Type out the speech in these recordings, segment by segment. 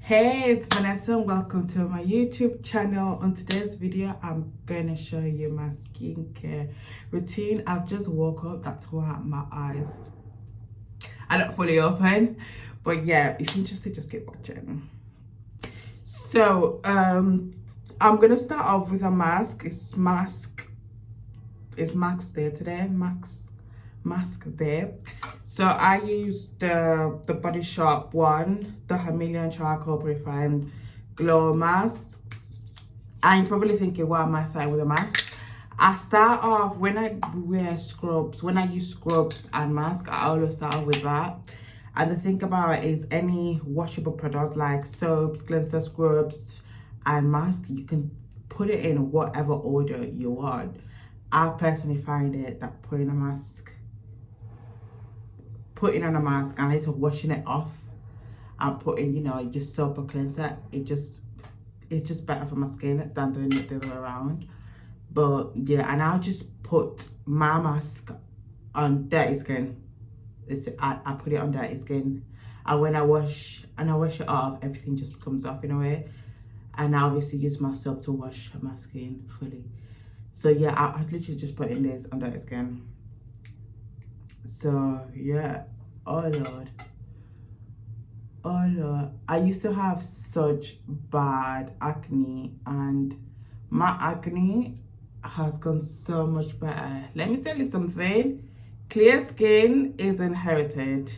Hey, it's Vanessa and welcome to my YouTube channel. On today's video, I'm gonna show you my skincare routine. I've just woke up, that's why my eyes are not fully open. But yeah, if you're interested, just keep watching. So, I'm gonna start off with a mask. It's mask day today. Mask day. So I used the Body Shop one, the Chameleon Charcoal Refined Glow Mask. And you're probably thinking, why am I starting with a mask? I start off when I use scrubs and mask, I always start off with that. And the thing about it is any washable product like soaps, cleanser, scrubs and mask, you can put it in whatever order you want. I personally find it that putting on a mask and later washing it off and putting, your soap or cleanser, it's just better for my skin than doing it the other way around. But yeah, and I'll just put my mask on dirty skin. I put it on dirty skin, and when I wash it off, everything just comes off in a way. And I obviously use my soap to wash my skin fully. So yeah, I literally just put in this on dirty skin. So yeah, oh lord, I used to have such bad acne, and my acne has gone so much better. Let me tell you something, clear skin is inherited.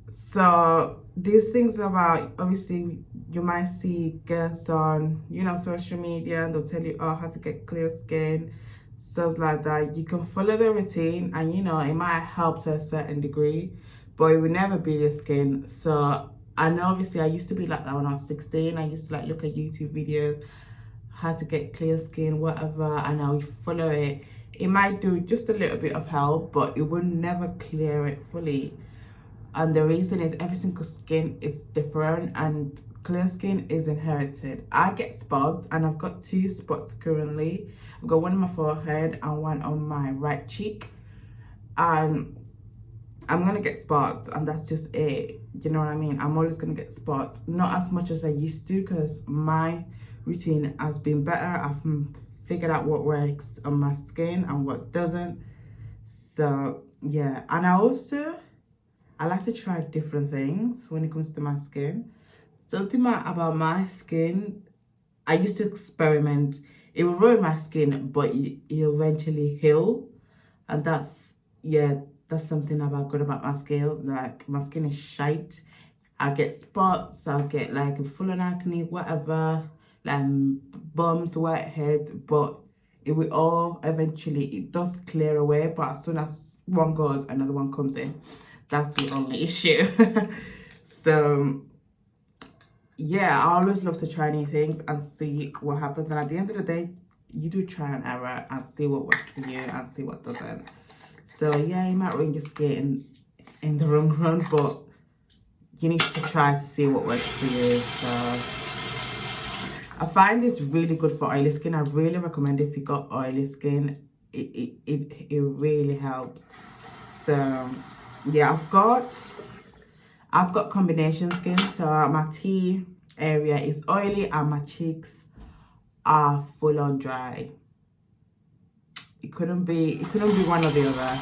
So these things about, obviously you might see girls on social media and they'll tell you how to get clear skin, stuff like that. You can follow the routine and it might help to a certain degree, but it will never be your skin. So I know obviously I used to be like that when I was 16. I used to look at YouTube videos how to get clear skin, whatever, and I would follow it. It might do just a little bit of help, but it will never clear it fully. And the reason is every single skin is different and clear skin is inherited. I get spots and I've got 2 spots currently. I've got one on my forehead and one on my right cheek. And I'm gonna get spots and that's just it. You know what I mean? I'm always gonna get spots. Not as much as I used to because my routine has been better. I've figured out what works on my skin and what doesn't. So yeah, and I like to try different things when it comes to my skin. Something about my skin, I used to experiment. It will ruin my skin, but it eventually heal. And that's something good about my skin. Like, my skin is shite. I get spots, I'll get like full on acne, whatever, like bumps, whiteheads, but it will all eventually, it does clear away, but as soon as one goes, another one comes in. That's the only issue. So yeah, I always love to try new things and see what happens. And at the end of the day, you do try and error and see what works for you and see what doesn't. So yeah, you might ruin your skin in the long run, but you need to try to see what works for you. So I find it's really good for oily skin. I really recommend it if you got oily skin. It really helps. So yeah, I've got combination skin, so my T area is oily and my cheeks are full on dry. It couldn't be one or the other.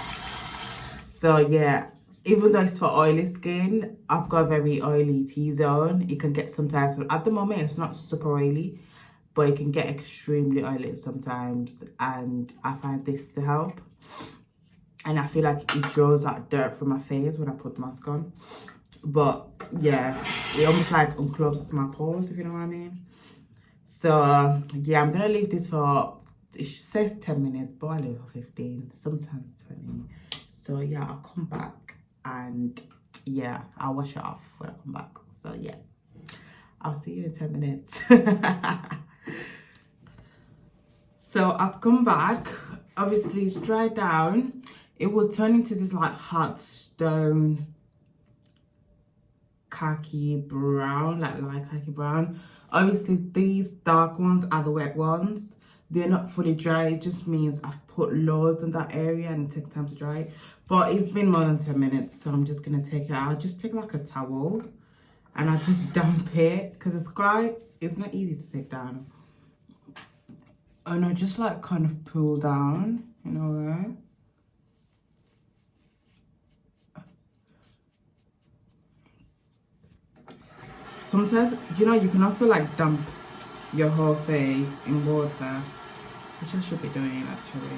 So yeah, even though it's for oily skin, I've got a very oily T-zone. It can get sometimes, at the moment it's not super oily, but it can get extremely oily sometimes, and I find this to help. And I feel like it draws that dirt from my face when I put the mask on. But yeah, it almost like unclogs my pores, if you know what I mean. So yeah, I'm gonna leave this for, it says 10 minutes, but I leave it for 15, sometimes 20. So yeah, I'll come back and yeah, I'll wash it off when I come back. So yeah, I'll see you in 10 minutes. So I've come back. Obviously it's dried down. It will turn into this like hot stone khaki brown, like light khaki brown. Obviously these dark ones are the wet ones. They're not fully dry. It just means I've put loads in that area and it takes time to dry. But it's been more than 10 minutes, so I'm just gonna take it out. I'll just take like a towel and I just dump it because it's not easy to take down. And I just like kind of pull down, you know, right? Sometimes, you know, you can also like dump your whole face in water, which I should be doing actually.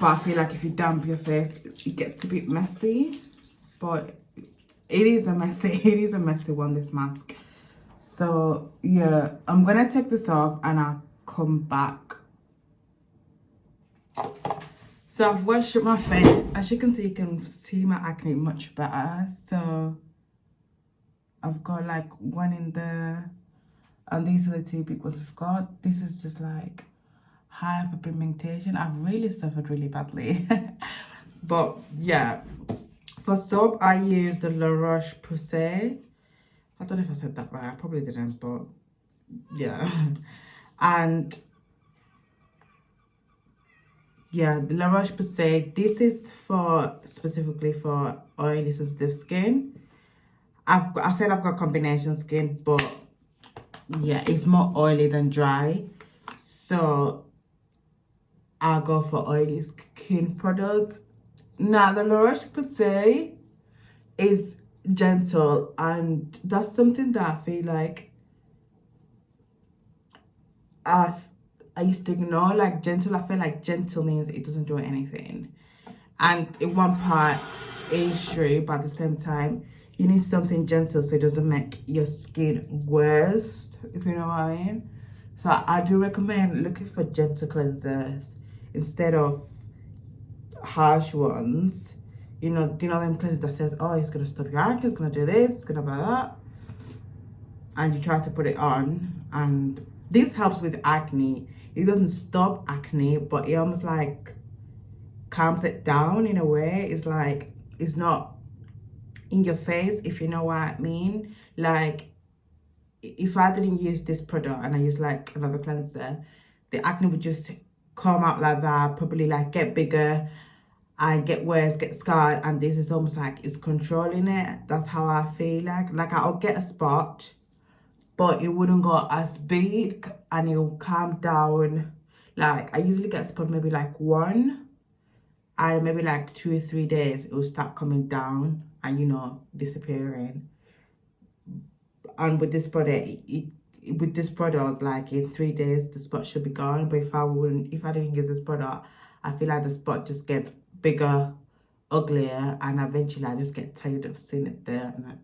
But I feel like if you damp your face, it gets a bit messy. But it is a messy one, this mask. So yeah, I'm gonna take this off and I'll come back. So I've washed up my face. As you can see my acne much better. So I've got like one in there, and these are the two big ones I've got. This is just like hyperpigmentation. I've really suffered really badly. But yeah, for soap I use the La Roche-Posay. I don't know if I said that right, I probably didn't, but yeah. And yeah, the La Roche-Posay, this is for specifically for oily sensitive skin. I said I've got combination skin, but yeah, it's more oily than dry. So I'll go for oily skin products. Now, the La Roche-Posay is gentle, and that's something that I feel like I used to ignore. Like gentle, I feel like gentle means it doesn't do anything. And in one part, it is true, but at the same time, you need something gentle so it doesn't make your skin worse, if you know what I mean. So I do recommend looking for gentle cleansers instead of harsh ones. You know them cleansers that says, oh, it's gonna stop your acne, it's gonna do this, it's gonna do that, and you try to put it on, and this helps with acne. It doesn't stop acne, but it almost like calms it down in a way. It's like it's not in your face, if you know what I mean. Like if I didn't use this product and I use like another cleanser, the acne would just come out like that, probably like get bigger and get worse, get scarred. And this is almost like it's controlling it. That's how I feel like I'll get a spot, but it wouldn't go as big and it'll calm down. Like I usually get a spot maybe like one, and maybe like 2 or 3 days it will start coming down and, you know, disappearing. And with this product, like in 3 days the spot should be gone. But if I didn't use this product, I feel like the spot just gets bigger, uglier, and eventually I just get tired of seeing it there and I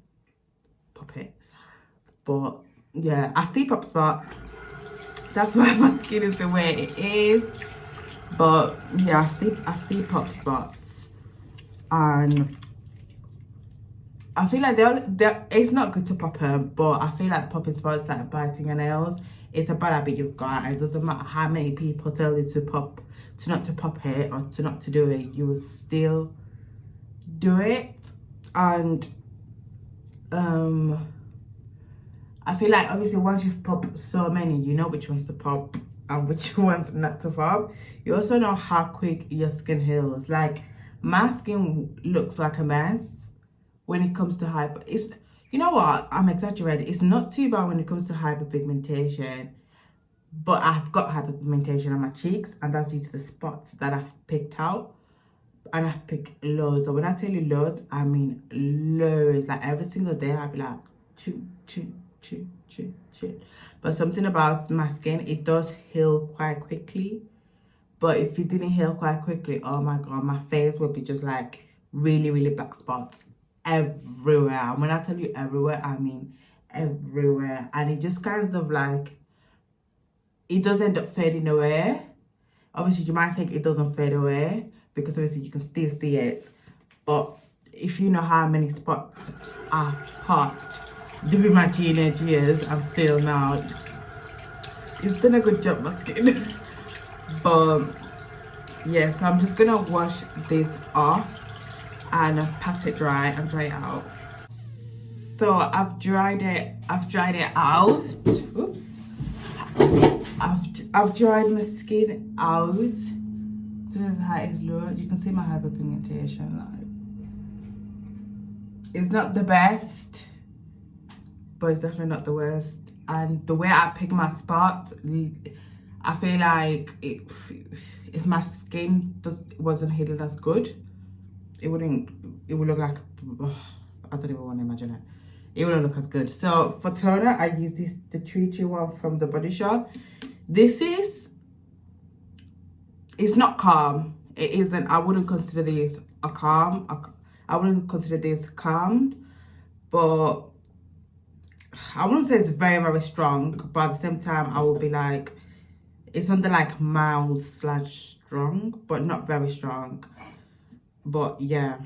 pop it. But yeah, I still pop spots. That's why my skin is the way it is. But yeah, I still pop spots, and I feel like it's not good to pop them, but I feel like popping spots, like biting your nails, it's a bad habit you've got. It doesn't matter how many people tell you not to pop it or to not to do it, you will still do it. And I feel like obviously once you've popped so many, you know which ones to pop and which ones not to pop. You also know how quick your skin heals. Like my skin looks like a mess when it comes to you know what, I'm exaggerating. It's not too bad when it comes to hyperpigmentation, but I've got hyperpigmentation on my cheeks, and that's due to the spots that I've picked out. And I've picked loads. And when I tell you loads, I mean loads. Like every single day I'll be like choo. But something about my skin, it does heal quite quickly. But if it didn't heal quite quickly, oh my god, my face would be just like really black spots everywhere. And when I tell you everywhere, I mean everywhere. And it just kind of like, it does end up fading away. Obviously you might think it doesn't fade away because obviously you can still see it, but if you know how many spots I've popped during my teenage years, I'm still now, it's done a good job, my skin. But yeah, so I'm just gonna wash this off and pat it dry and dry it out. So I've dried it out. Oops. I've dried my skin out. The height is low. You can see my hyperpigmentation. Like, It's not the best, but it's definitely not the worst. And the way I pick my spots, I feel like if my skin wasn't hidden as good, it would look like, I don't even want to imagine it. It wouldn't look as good. So for toner, I use the 321 from the Body Shop. It's not calm. It isn't. I wouldn't consider this a calm. I wouldn't consider this calmed, but I wouldn't say it's very, very strong. But at the same time, I would be like, it's under like mild / strong, but not very strong. But yeah,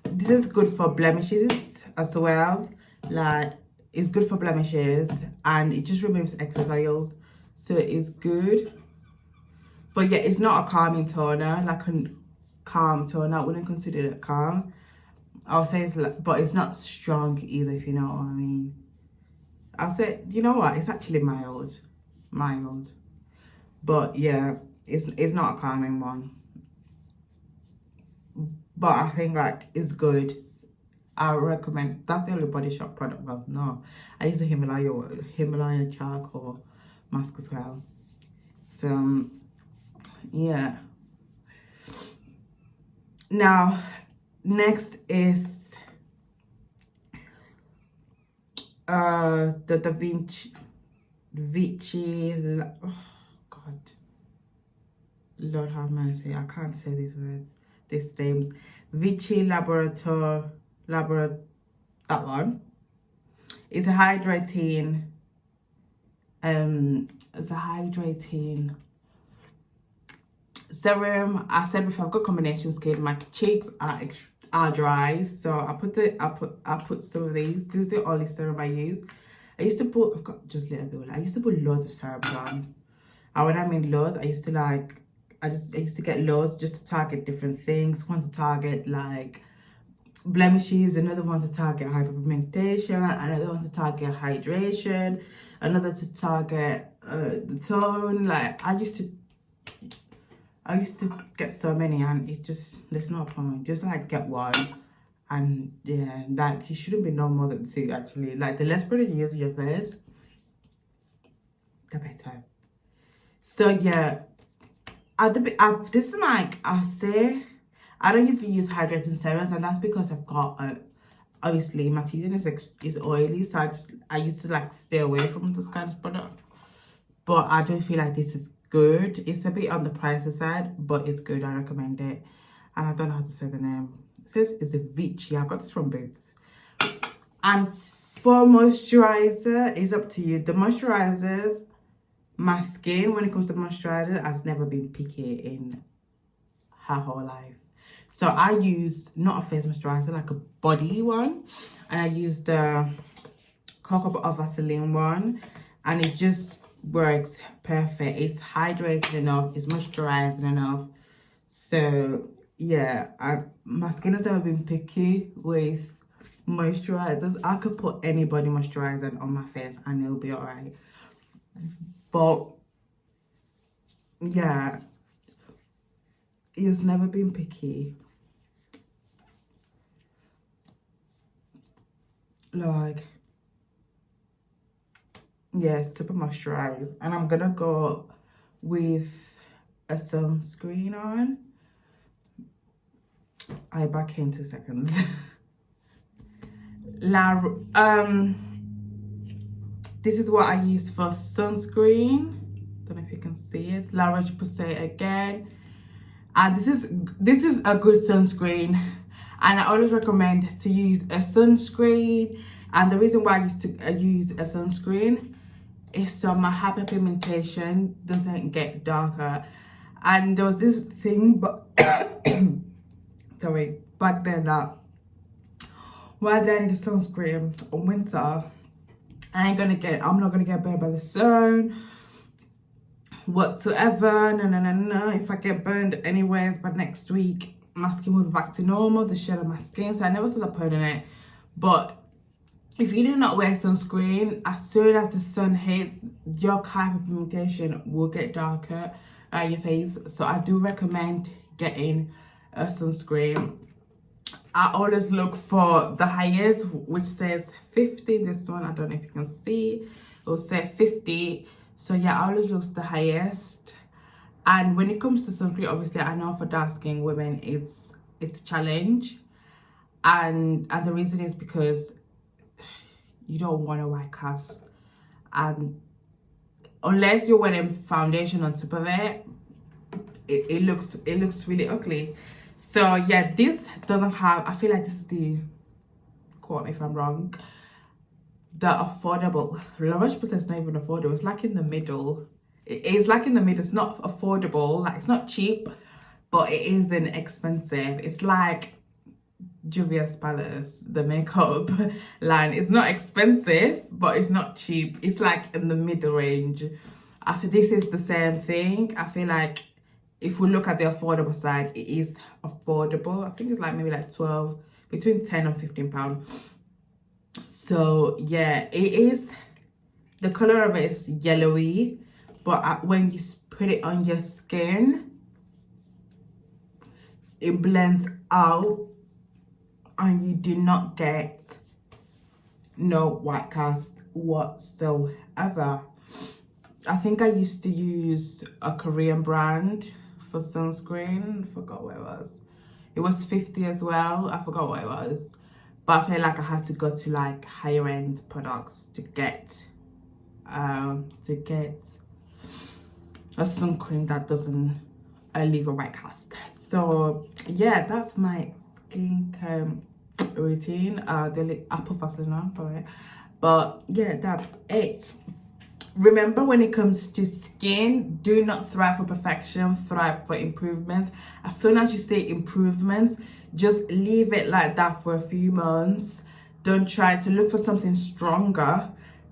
this is good for blemishes as well. Like, it's good for blemishes, and it just removes excess oils, so it's good. But yeah, it's not a calming toner, like a calm toner. I wouldn't consider it calm. I'll say it's like, but it's not strong either, if you know what I mean. I'll say, you know what, it's actually mild. But yeah, it's not a calming one. But I think like it's good. I recommend. That's the only Body Shop product. Well, no, I use the Himalayan charcoal mask as well. So yeah. Now, next is the Vichy. Oh God, Lord have mercy. I can't say these words. These names. Vichy Laborator. That one. It's a hydrating. It's a hydrating serum. I said before, I've got combination skin. My cheeks are dry, so I put some of these. This is the only serum I use. I've got just a little bit. I used to put loads of serums on. And when I mean loads, I used to get loads just to target different things. One to target like blemishes, another one to target hyperpigmentation, another one to target hydration, another to target the tone. Like I used to get so many, and it's just, there's no point. Just like get one, and yeah, like you shouldn't be no more than 2 actually. Like the less product you use in your face, the better. So yeah, this is like, I say I don't usually use hydrating serums, and that's because I've got obviously my skin is oily, so I used to like stay away from this kind of products. But I do feel like this is good. It's a bit on the pricey side, but it's good. I recommend it. And I don't know how to say the name. It says it's a Vichy. I got this from Boots. And for moisturizer, it's up to you. The moisturizers, my skin, when it comes to moisturizer, has never been picky in her whole life. So I use not a face moisturizer, like a body one, and I use the Cocoa Butter Vaseline one, and it just works perfect. It's hydrating enough, it's moisturizing enough. So yeah, my skin has never been picky with moisturizers. I could put any body moisturizer on my face and it'll be alright. But yeah, it's never been picky. Like, yeah, super moisturized. And I'm gonna go with a sunscreen on. I'll be back in 2 seconds. This is what I use for sunscreen. Don't know if you can see it. La Roche-Posay again. And this is a good sunscreen, and I always recommend to use a sunscreen. And the reason why I use a sunscreen is so my hyperpigmentation doesn't get darker. And there was this thing, but sorry, back then, that while I need a sunscreen on winter, I'm not gonna get burned by the sun whatsoever. No. If I get burned anyways, by next week my skin will be back to normal, the shade of my skin. So I never saw the point in it. But if you do not wear sunscreen, as soon as the sun hits, your hyperpigmentation will get darker on your face. So I do recommend getting a sunscreen. I always look for the highest, which says 50. This one, I don't know if you can see, it will say 50. So yeah, I always look for the highest. And when it comes to sunscreen, obviously I know for dark skin women it's a challenge. And the reason is because you don't want a white cast. And unless you're wearing foundation on top of it, it looks really ugly. So yeah, this doesn't have, I feel like this is the, quote me if I'm wrong, the affordable. La Roche-Posay is not even affordable. It's like in the middle. It's like in the middle. It's not affordable. Like, it's not cheap, but it isn't expensive. It's like Juvia's Palace, the makeup line. It's not expensive, but it's not cheap. It's like in the middle range. I feel this is the same thing. I feel like if we look at the affordable side, it is affordable. I think it's like maybe like 12, between 10 and 15 pounds. So yeah, it is, the color of it is yellowy, but when you put it on your skin, it blends out and you do not get no white cast whatsoever. I think I used to use a Korean brand for sunscreen. I forgot what it was. It was 50 as well. I forgot what it was. But I feel like I had to go to like higher end products to get a sunscreen that doesn't leave a white cast. So yeah, that's my skincare routine. The apple Vaseline for it. But yeah, that's it. Remember, when it comes to skin, do not thrive for perfection, thrive for improvement. As soon as you say improvement, just leave it like that for a few months. Don't try to look for something stronger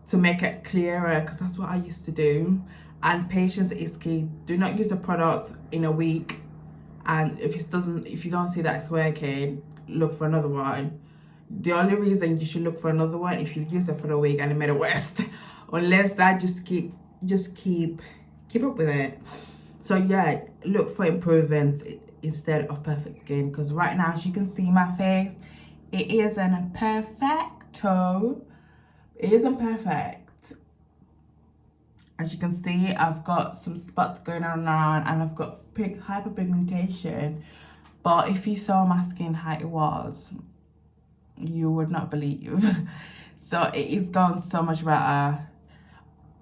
to make it clearer, because that's what I used to do. And patience is key. Do not use the product in a week, and if you don't see that it's working, look for another one. The only reason you should look for another one if you use it for a week and it made it worse. Unless that, just keep up with it. So yeah, look for improvements instead of perfect skin, because right now, as you can see my face, it isn't perfecto. It isn't perfect. As you can see, I've got some spots going on around, and I've got hyperpigmentation. But if you saw my skin how it was, you would not believe. So it is going so much better.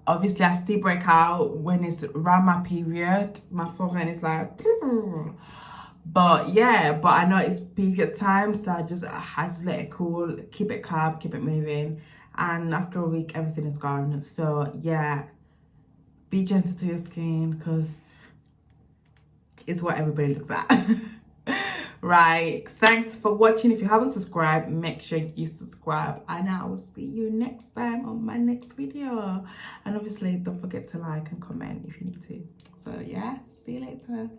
Obviously, I still break out when it's around my period. My forehead is like, but yeah, but I know it's period time, so I just let it cool, keep it calm, keep it moving, and after a week, everything is gone. So yeah, be gentle to your skin, because it's what everybody looks at. Right, thanks for watching. If you haven't subscribed, make sure you subscribe, and I will see you next time on my next video. And obviously, don't forget to like and comment if you need to. So yeah, see you later.